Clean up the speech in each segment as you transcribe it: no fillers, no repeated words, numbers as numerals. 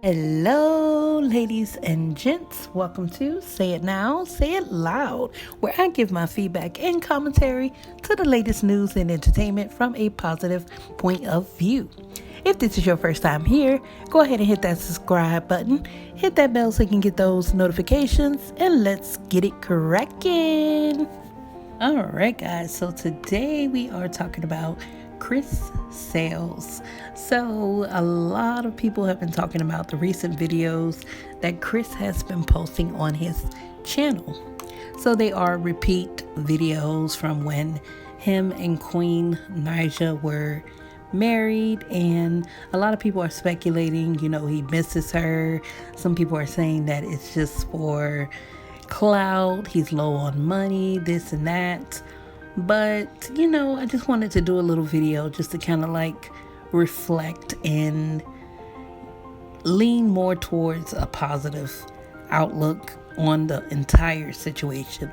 Hello, ladies and gents. Welcome to Say It Now, Say It Loud, where I give my feedback and commentary to the latest news and entertainment from a positive point of view. If this is your first time here, go ahead and hit that subscribe button, hit that bell so you can get those notifications, and let's get it cracking. All right, guys. So today we are talking about Chris SAILS. So a lot of people have been talking about the recent videos that Chris has been posting on his channel. So they are repeat videos from when him and Queen Naija were married, and a lot of people are speculating, he misses her. Some people are saying that it's just for clout, he's low on money, this and that. But, I just wanted to do a little video just to kind of reflect and lean more towards a positive outlook on the entire situation.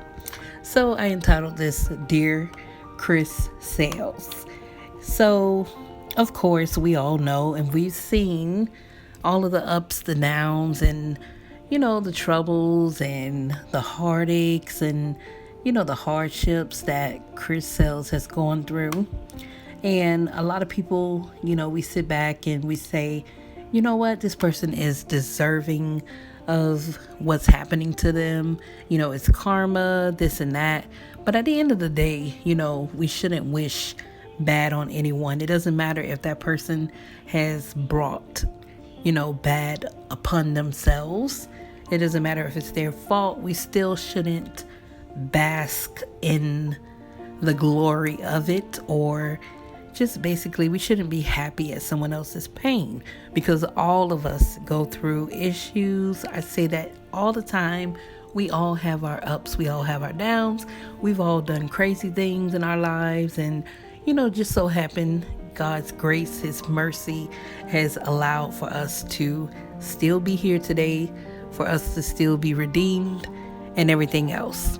So I entitled this Dear Chris SAILS. So, of course, we all know and we've seen all of the ups, the downs, and, the troubles and the heartaches and the hardships that Chris SAILS has gone through. And a lot of people, we sit back and we say, what? This person is deserving of what's happening to them. It's karma, this and that. But at the end of the day, we shouldn't wish bad on anyone. It doesn't matter if that person has brought, bad upon themselves. It doesn't matter if it's their fault. We still shouldn't bask in the glory of it, or just basically we shouldn't be happy at someone else's pain, because all of us go through issues. I say that all the time. We all have our ups, we all have our downs. We've all done crazy things in our lives, and just so happen God's grace, his mercy has allowed for us to still be here today, for us to still be redeemed and everything else.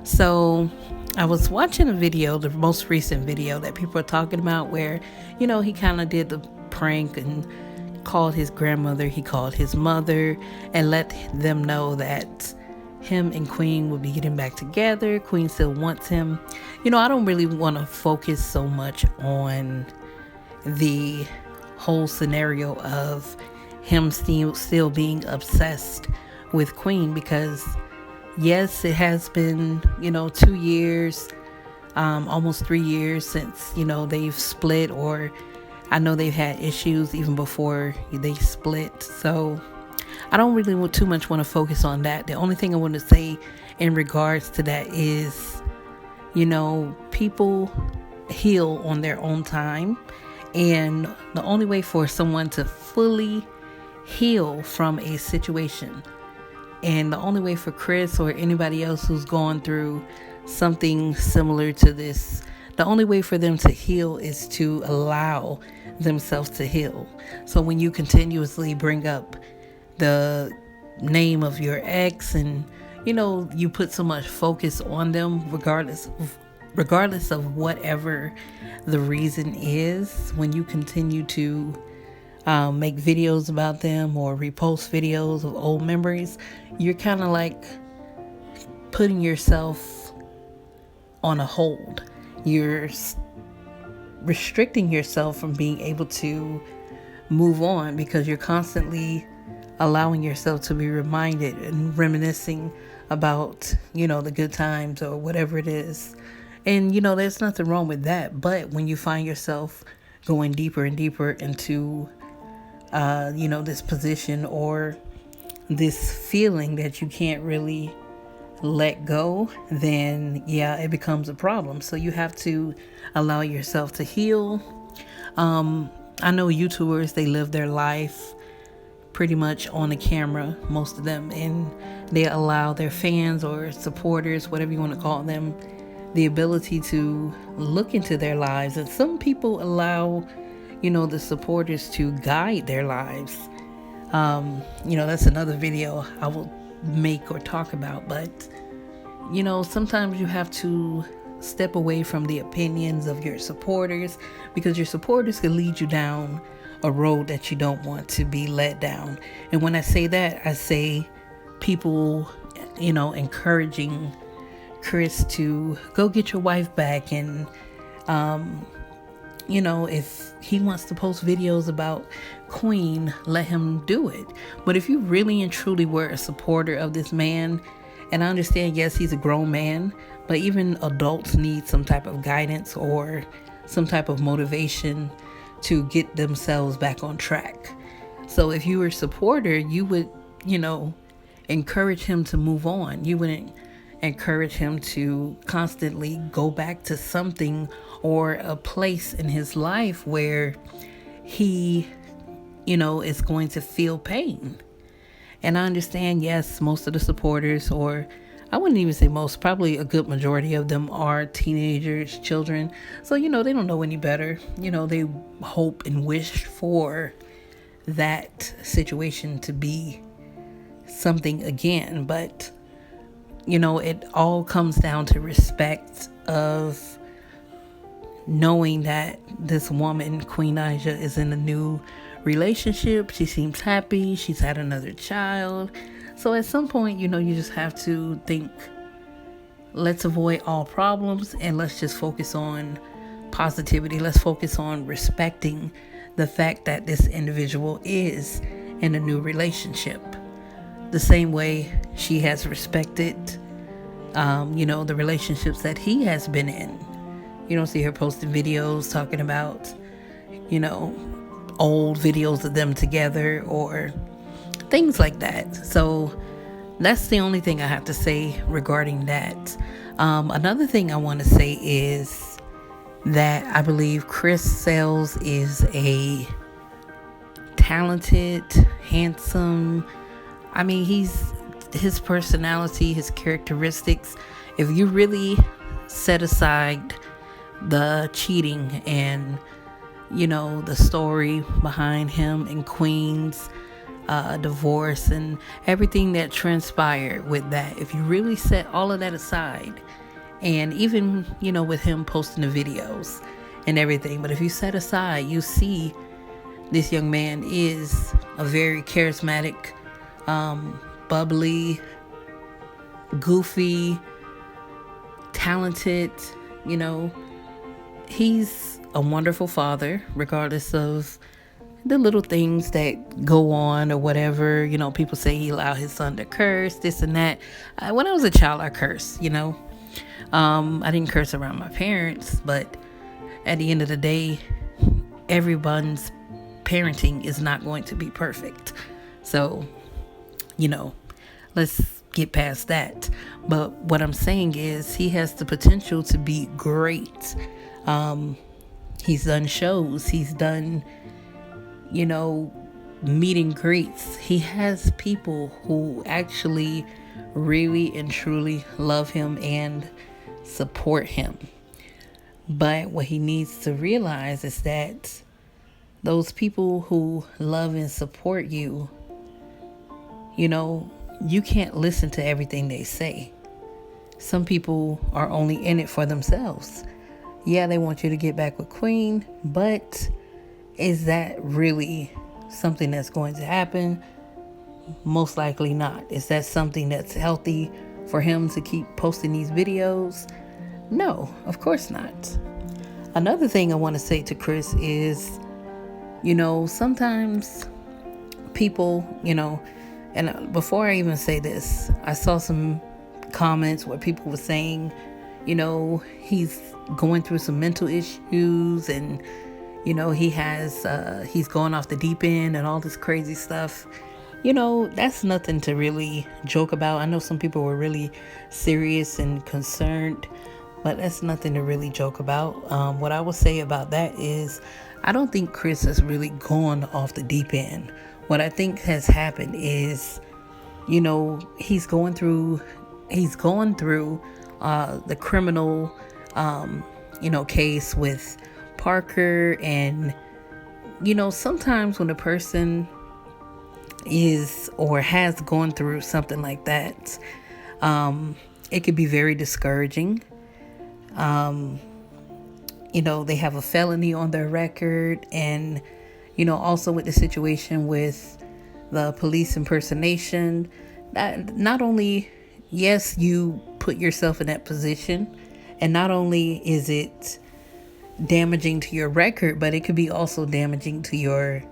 So I was watching a video, the most recent video that people are talking about, where, he kind of did the prank and called his grandmother, he called his mother, and let them know that him and Queen will be getting back together. Queen still wants him. I don't really want to focus so much on the whole scenario of him still being obsessed with Queen, because yes, it has been, 2 years, almost 3 years since, they've split, or I know they've had issues even before they split. So I don't really want to focus on that. The only thing I want to say in regards to that is, people heal on their own time. And the only way for someone to fully heal from a situation, and the only way for Chris or anybody else who's gone through something similar to this, the only way for them to heal is to allow themselves to heal. So when you continuously bring up the name of your ex, and you put so much focus on them, regardless of whatever the reason is, when you continue to make videos about them or repost videos of old memories, you're kind of putting yourself on a hold. You're restricting yourself from being able to move on, because you're constantly allowing yourself to be reminded and reminiscing about, the good times or whatever it is. And, there's nothing wrong with that. But when you find yourself going deeper and deeper into this position or this feeling that you can't really let go, then it becomes a problem. So you have to allow yourself to heal. I know YouTubers, they live their life pretty much on the camera, most of them, and they allow their fans or supporters, whatever you want to call them, the ability to look into their lives. And some people allow the supporters to guide their lives. That's another video I will make or talk about. But, sometimes you have to step away from the opinions of your supporters, because your supporters can lead you down a road that you don't want to be led down. And when I say that, I say people, encouraging Chris to go get your wife back. And, if he wants to post videos about Queen, let him do it. But if you really and truly were a supporter of this man, and I understand, yes, he's a grown man, but even adults need some type of guidance or some type of motivation to get themselves back on track. So if you were a supporter, you would, encourage him to move on. You wouldn't encourage him to constantly go back to something or a place in his life where he, is going to feel pain. And I understand, yes, most of the supporters, or I wouldn't even say most, probably a good majority of them are teenagers, children. So, they don't know any better. They hope and wish for that situation to be something again. But, it all comes down to respect of knowing that this woman, Queen Aja, is in a new relationship. She seems happy. She's had another child. So at some point, you just have to think, let's avoid all problems and let's just focus on positivity. Let's focus on respecting the fact that this individual is in a new relationship. The same way she has respected, the relationships that he has been in. You don't see her posting videos talking about, old videos of them together or things like that. So that's the only thing I have to say regarding that. Another thing I want to say is that I believe Chris SAILS is a talented, handsome, his personality, his characteristics, if you really set aside the cheating and, the story behind him and Queen's divorce and everything that transpired with that, if you really set all of that aside, and even, with him posting the videos and everything, but if you set aside, you see this young man is a very charismatic, bubbly, goofy, talented, he's a wonderful father, regardless of the little things that go on or whatever. People say he allowed his son to curse, this and that. When I was a child, I cursed, I didn't curse around my parents, but at the end of the day, everyone's parenting is not going to be perfect. So, let's get past that. But what I'm saying is he has the potential to be great. He's done shows. He's done, meet and greets. He has people who actually really and truly love him and support him. But what he needs to realize is that those people who love and support you, you can't listen to everything they say. Some people are only in it for themselves. Yeah, they want you to get back with Queen, but is that really something that's going to happen? Most likely not. Is that something that's healthy for him to keep posting these videos? No, of course not. Another thing I want to say to Chris is, sometimes people, and before I even say this, I saw some comments where people were saying, he's going through some mental issues and, he's going off the deep end and all this crazy stuff. That's nothing to really joke about. I know some people were really serious and concerned, but that's nothing to really joke about. What I would say about that is I don't think Chris has really gone off the deep end. What I think has happened is, he's going through the criminal, case with Parker. And, sometimes when a person is or has gone through something like that, it could be very discouraging. They have a felony on their record, and Also with the situation with the police impersonation, that not only, yes, you put yourself in that position, and not only is it damaging to your record, but it could be also damaging to your,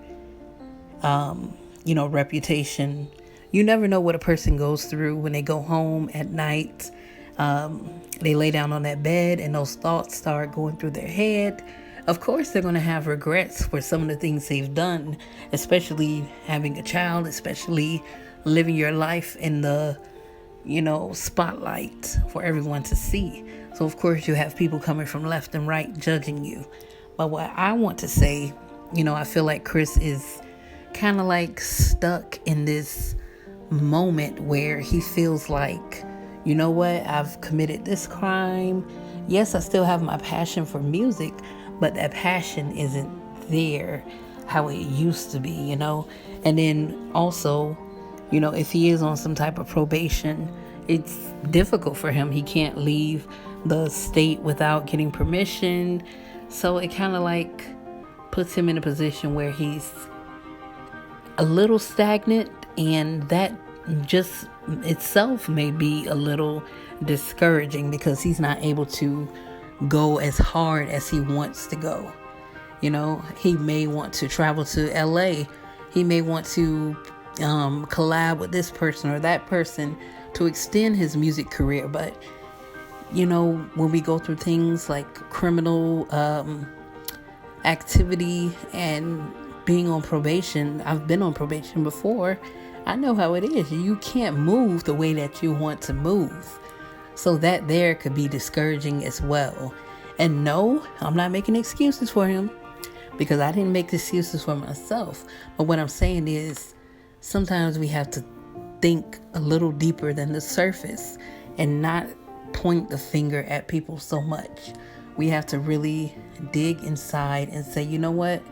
reputation. You never know what a person goes through when they go home at night. They lay down on that bed and those thoughts start going through their head. Of course, they're going to have regrets for some of the things they've done, especially having a child, especially living your life in the, spotlight for everyone to see. So, of course, you have people coming from left and right judging you. But what I want to say, I feel like Chris is kind of like stuck in this moment where he feels like, you know what, I've committed this crime. Yes, I still have my passion for music, but that passion isn't there how it used to be, And then also, if he is on some type of probation, it's difficult for him. He can't leave the state without getting permission. So it kind of like puts him in a position where he's a little stagnant, and that just itself may be a little discouraging because he's not able to go as hard as he wants to go. He may want to travel to LA. He may want to collab with this person or that person to extend his music career. But, when we go through things like criminal activity and being on probation, I've been on probation before. I know how it is. You can't move the way that you want to move. So that there could be discouraging as well. And no, I'm not making excuses for him because I didn't make excuses for myself. But what I'm saying is sometimes we have to think a little deeper than the surface and not point the finger at people so much. We have to really dig inside and say, you know what?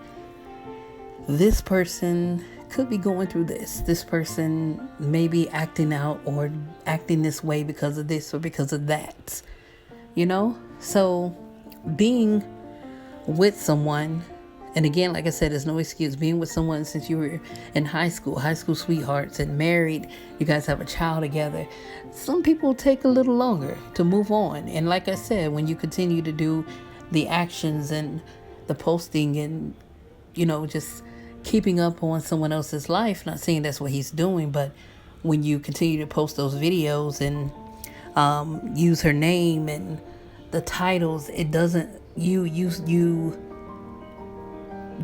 This person could be going through this. This person may be acting out or acting this way because of this or because of that. So being with someone, and again, like I said, there's no excuse. Being with someone since you were in high school sweethearts, and married, you guys have a child together. Some people take a little longer to move on. And like I said, when you continue to do the actions and the posting and, just keeping up on someone else's life, not saying that's what he's doing, but when you continue to post those videos and use her name and the titles, it doesn't, you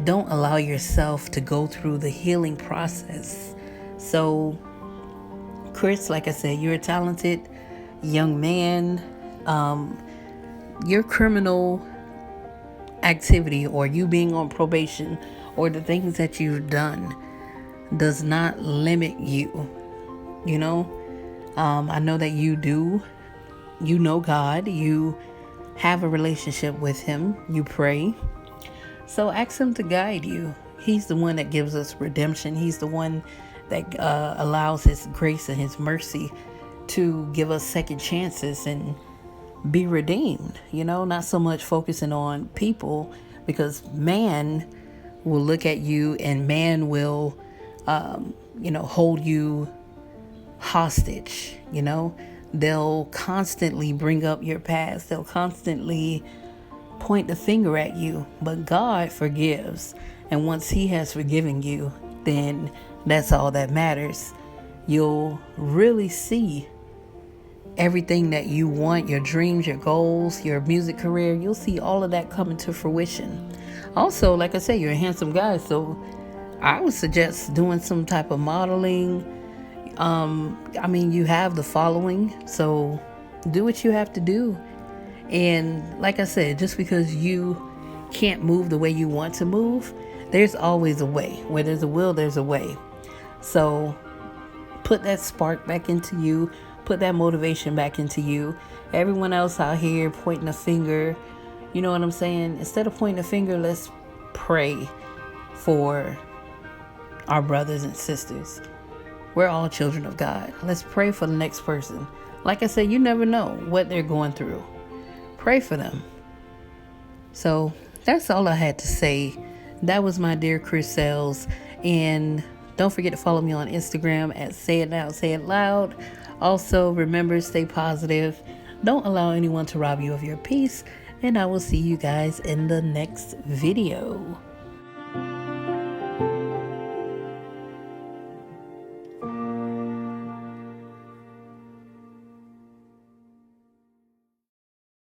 don't allow yourself to go through the healing process. So Chris, like I said, you're a talented young man. Your criminal activity or you being on probation or the things that you've done does not limit you. I know that you do. God. You have a relationship with him. You pray. So ask him to guide you. He's the one that gives us redemption. He's the one that allows his grace and his mercy to give us second chances and be redeemed. Not so much focusing on people, because man will look at you and man will, hold you hostage. They'll constantly bring up your past. They'll constantly point the finger at you, but God forgives. And once he has forgiven you, then that's all that matters. You'll really see everything that you want, your dreams, your goals, your music career. You'll see all of that coming to fruition. Also, like I said, you're a handsome guy, so I would suggest doing some type of modeling. You have the following, so do what you have to do. And like I said, just because you can't move the way you want to move, there's always a way. Where there's a will, there's a way. So put that spark back into you. Put that motivation back into you. Everyone else out here pointing a finger, you know what I'm saying? Instead of pointing a finger, let's pray for our brothers and sisters. We're all children of God. Let's pray for the next person. Like I said, you never know what they're going through. Pray for them. So that's all I had to say That was my dear Chris SAILS. And don't forget to follow me on Instagram at Say It Now, Say It Loud. Also, remember, stay positive. Don't allow anyone to rob you of your peace. And I will see you guys in the next video.